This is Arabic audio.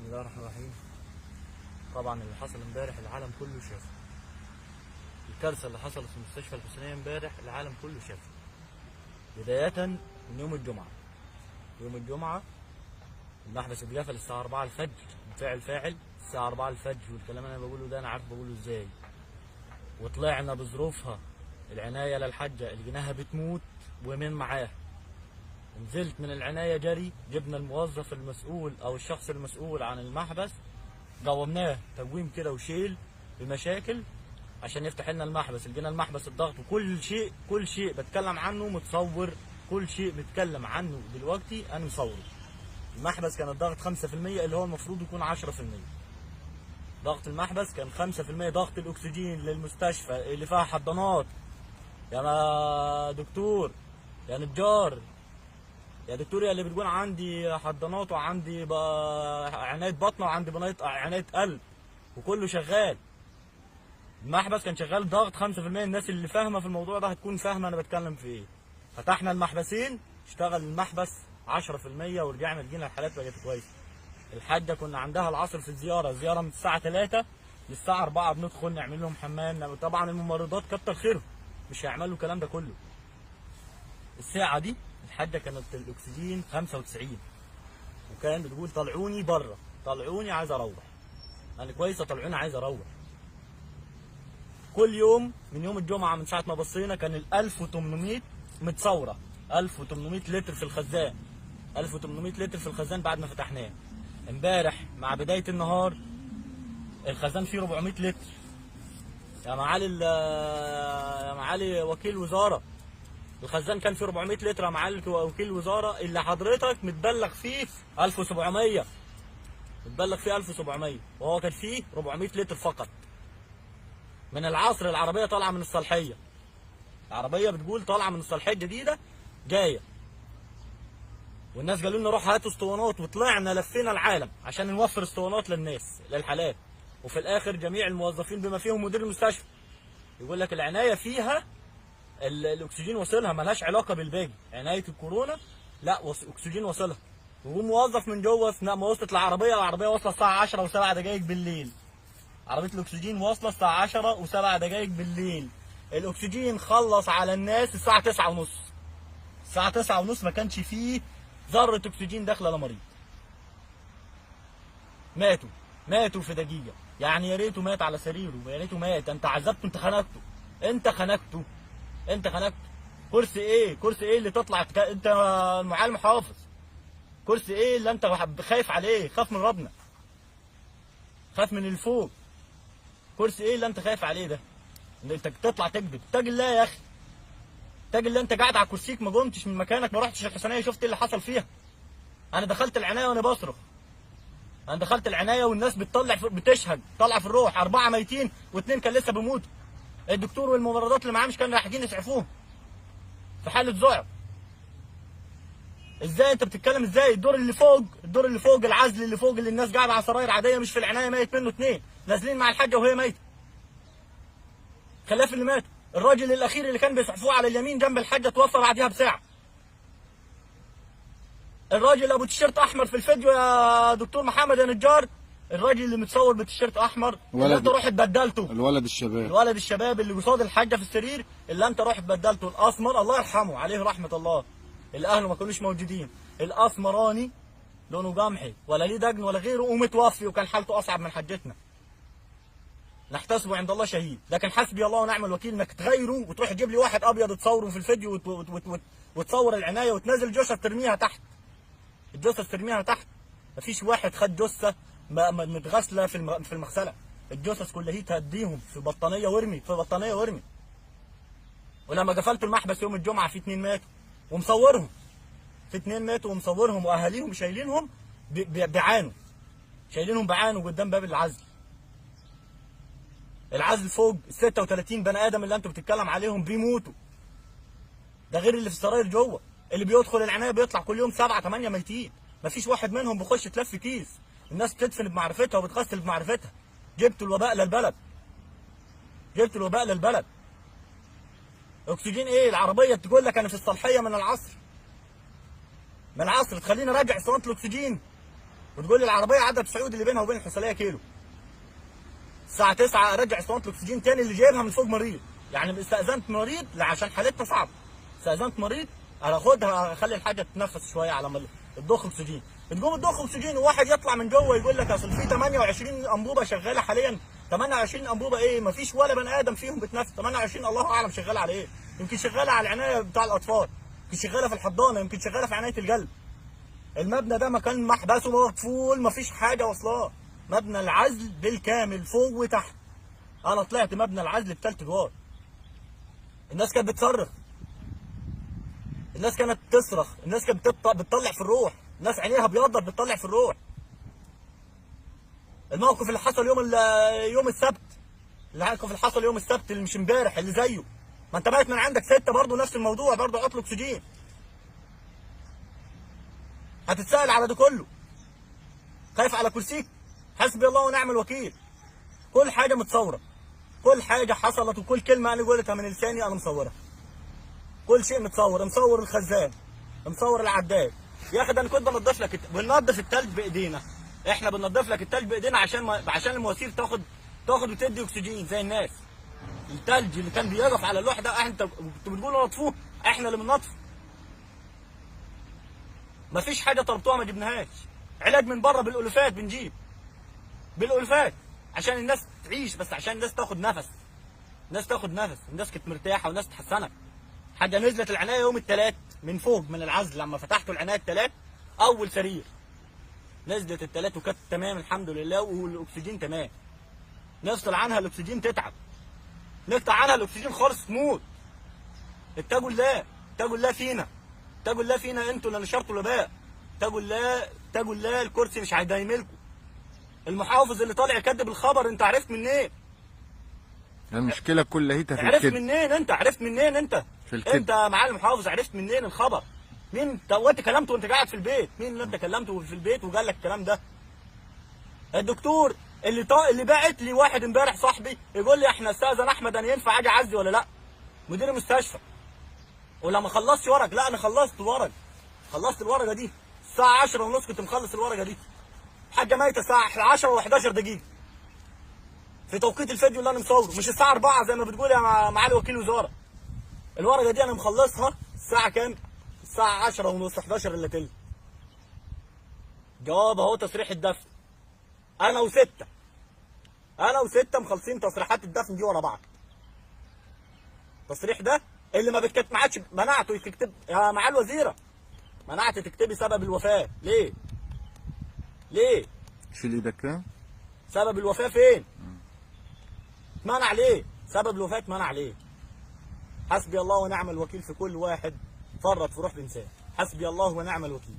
الله الرحمن الرحيم. طبعا اللي حصل امبارح العالم كله شافه. الكارثه اللي حصلت في مستشفى الحسينيه امبارح العالم كله شافه. بدايه من يوم الجمعه. يوم الجمعه المحبس اتقفل الساعه 4 الفجر، فاعل الساعه 4 الفجر، والكلام اللي انا بقوله ده انا عارف بقوله ازاي. وطلعنا بظروفها العنايه للحاجه اللي جناها بتموت ومن معاها. نزلت من العنايه جري، جبنا الموظف المسؤول او الشخص المسؤول عن المحبس، قومناه تقويم كده وشيل بمشاكل عشان يفتح لنا المحبس. لقينا المحبس الضغط وكل شيء بتكلم عنه متصور، كل شيء بتكلم عنه دلوقتي انا مصوره. المحبس كان الضغط 5% اللي هو المفروض يكون 10%. ضغط المحبس كان 5%. ضغط الاكسجين للمستشفى اللي فيها حضانات يا دكتور يا نجار يا دكتور، يا اللي بتقول عندي حضانات وعندي عنايه بطنه وعندي عنايه قلب وكله شغال. المحبس كان شغال ضغط 5%. الناس اللي فاهمه في الموضوع ده هتكون فاهمه انا بتكلم في ايه. فتحنا المحبسين، اشتغل المحبس 10% ورجعنا لقينا الحالات بقت كويسه. الحاجه كنا عندها العصر في الزياره من الساعه 3 للساعه 4 بندخل نعمل لهم حمام. طبعا الممرضات كتر خيرهم مش هيعملوا الكلام ده كله. الساعه دي الحاجه كانت الاكسجين 95 وكان بتقول طلعوني بره، طلعوني عايز اروح. انا كويسه طلعوني عايز اروح. كل يوم من يوم الجمعه من ساعه ما بصينا كان ال 1800 متصوره، 1800 لتر في الخزان، 1800 لتر في الخزان بعد ما فتحناه. امبارح مع بدايه النهار الخزان فيه 400 لتر. يا معالي وكيل وزاره، الخزان كان فيه 400 لتر يا معالي وكيل الوزاره، اللي حضرتك متبلغ فيه 1700، متبلغ فيه 1700 وهو كان فيه 400 لتر فقط. من العصر العربيه طالعه من الصالحيه، العربيه بتقول طالعه من الصالحيه الجديده جايه، والناس قالوا لنا روح هاتوا اسطوانات، وطلعنا لفينا العالم عشان نوفر اسطوانات للناس للحالات. وفي الاخر جميع الموظفين بما فيهم مدير المستشفى يقول لك العنايه فيها الاكسجين وصلها، ملهاش علاقه بالباقي. عنايه الكورونا لا اكسجين وصلها. وهو موظف من جوه اثناء ما وصلت العربيه واصله الساعه 10 و7 دقائق بالليل. عربيه الاكسجين واصله الساعه 10 و7 دقائق بالليل. الاكسجين خلص على الناس الساعه 9:30. الساعه 9:30 ما كانش فيه ذره اكسجين داخله لمريض. ماتوا في دقيقه. يعني يا ريته مات على سريره، يا ريته مات. انت عذبته، انت خنقته. كرسي ايه اللي تطلع انت المعلم حافظ؟ كرسي ايه اللي انت خايف عليه؟ خاف من ربنا، خاف من اللي فوق. كرسي ايه اللي انت خايف عليه ده؟ ان انت تطلع تكذب؟ تاج الله يا اخي، تاج الله. انت قاعد على كرسيك ما قمتش من مكانك، ما رحتش الحسينيه شفت اللي حصل فيها. انا دخلت العنايه وانا بصرخ، انا دخلت العنايه والناس بتشهد طالعه في الروح. 4 ميتين و2 كان لسه بيموتوا. الدكتور والممرضات اللي معاه مش كانوا رايحين يسعفوهم في حاله ذعر. ازاي انت بتتكلم؟ ازاي الدور اللي فوق العزل اللي فوق اللي الناس قاعده على سراير عاديه مش في العنايه ميت منه 2 نازلين مع الحاجه وهي ميته. خلاف اللي ماتوا. الراجل الاخير اللي كان بيسعفوه على اليمين جنب الحاجه توفى بعدها بساعه. الراجل ابو تيشيرت احمر في الفيديو يا دكتور محمد يا نجار، الراجل اللي متصور بتيشيرت احمر اللي انت رحت بدلته، الولد الشباب اللي قصاد الحاجه في السرير اللي انت رحت بدلته، الاسمر الله يرحمه عليه رحمه الله اللي اهله ما كانوش موجودين، الاسمراني لونه قمحي ولا ليه دجن ولا غيره ومتوفي وكان حالته اصعب من حاجتنا. نحتسبه عند الله شهيد. لكن حسبي الله ونعم الوكيل انك تغيره وتروح تجيب لي واحد ابيض تصوره في الفيديو وتصور العنايه وتنزل جثث ترميها تحت. الجثث ترميها تحت. مفيش واحد خد جثه متغسله في المغسله. الجثث كلها تهديهم في بطانيه وارمي. ولما قفلتوا المحبس يوم الجمعه في 2 ماتوا ومصورهم. في 2 ماتوا ومصورهم واهاليهم شايلينهم بعانوا قدام باب العزل فوق ال 36 بني ادم اللي انتوا بتتكلم عليهم بيموتوا. ده غير اللي في السراير جوه، اللي بيدخل العنايه بيطلع كل يوم 7 8 ميتين. مفيش واحد منهم بيخش تلف كيس. الناس بتدفن بمعرفتها وبتغسل بمعرفتها. جبتوا الوباء للبلد. اكسجين ايه؟ العربيه تقول لك انا في الصالحيه من العصر تخليني راجع اسطوانه الاكسجين. وتقول لي العربيه عدت سعود اللي بينها وبين الحسليه كيلو. الساعه 9 ارجع اسطوانه الاكسجين تاني اللي جايبها من فوق مريض، يعني استاذنت مريض عشان حالتها صعبه، استاذنت مريض هاخدها اخلي الحاجه تتنفس شويه على ما تضخ اكسجين، بتقوم تضخ اكسجين وواحد يطلع من جوه يقول لك اصل في 28 انبوبه شغاله حاليا. 28 انبوبه ايه؟ ما فيش ولا بني ادم فيهم بتنفس. 28 الله اعلم شغاله على ايه؟ يمكن شغاله على العنايه بتاع الاطفال، يمكن شغاله في الحضانه، يمكن شغاله في عنايه القلب. المبنى ده مكان محبسه مقفول، ما فيش حاجه واصلاه. مبنى العزل بالكامل فوق وتحت. انا طلعت مبنى العزل بثلاث ادوار. الناس كانت بتصرخ، الناس كانت تصرخ، الناس كانت بتطلع في الروح، الناس عينيها ابيضت بتطلع في الروح. الموقف اللي حصل يوم السبت، الموقف اللي حصل يوم السبت اللي مش امبارح اللي زيه، ما انت بقت من عندك 6 برضه نفس الموضوع، برضه عطل اكسجين. هتتسأل على ده كله؟ خايف على كرسيك؟ حسبي الله ونعم الوكيل. كل حاجه متصوره، كل حاجه حصلت وكل كلمه انا قلتها من لساني انا مصورها. كل شيء متصور، مصور الخزان، مصور العداد. يا اخي ده انا كنت بنضف لك بننضف التلج بايدينا، احنا بننضف لك التلج بايدينا عشان المواسير تاخد وتدي اكسجين زي الناس. التلج اللي كان بيقف على اللوح ده انتوا بتقولوا نطفوه، احنا اللي بننطفه. مفيش حاجه طلبتوها ما جبناهاش. علاج من بره بالالوفات بنجيب، بالالوفات عشان الناس تعيش، بس عشان الناس تاخد نفس، الناس تاخد نفس، الناس كانت مرتاحه والناس اتحسنت. حاجه نزلت العنايه يوم الثلاث من فوق من العزل، لما فتحتوا العنايه الثلاث اول سرير نزلت الثلاث وكانت تمام الحمد لله، والاكسجين تمام. نفصل عنها الاكسجين تتعب، نقطع عنها الاكسجين خالص تموت. اتقوا الله، اتقوا الله فينا، اتقوا الله فينا، انتوا اللي نشرتوا الوباء. اتقوا الله، اتقوا الله. الكرسي مش هيدايملكم. المحافظ اللي طالع يكذب الخبر، انت عرفت منين؟ المشكله كلها في عرفت الكذب. منين انت؟ عرفت منين انت؟ في الكذب. انت معالي المحافظ عرفت منين الخبر؟ مين انت وانت كلمته وانت قاعد في البيت؟ مين اللي انت كلمته في البيت وقال لك الكلام ده؟ الدكتور اللي باعت لي واحد امبارح صاحبي يقول لي احنا استاذن احمد انا ينفع اجي اعزي ولا لا؟ مدير المستشفى. ولما خلصت ورق، لا انا خلصت ورق، خلصت الورقه دي الساعه 10:30 كنت مخلص الورقه دي. حاجه ميته الساعه 10 و11 دقيقه في توقيت الفيديو اللي انا مصوره، مش الساعه 4 زي ما بتقول يا معالي وكيل وزاره. الورقه دي انا مخلصها الساعه كام؟ الساعه 10:30 11 الا تلت. جواب اهو تصريح الدفن. انا وستة مخلصين تصريحات الدفن دي ورا بعض. التصريح ده اللي ما بتكتب ما عادش منعته تكتب يا معالي الوزيره، منعت تكتبي سبب الوفاه ليه؟ ليه؟ شيل ايدك كده. سبب الوفاه فين؟ اتمنع ليه؟ سبب الوفاه اتمنع ليه؟ حسبي الله ونعم الوكيل في كل واحد فرط في روح الانسان. حسبي الله ونعم الوكيل.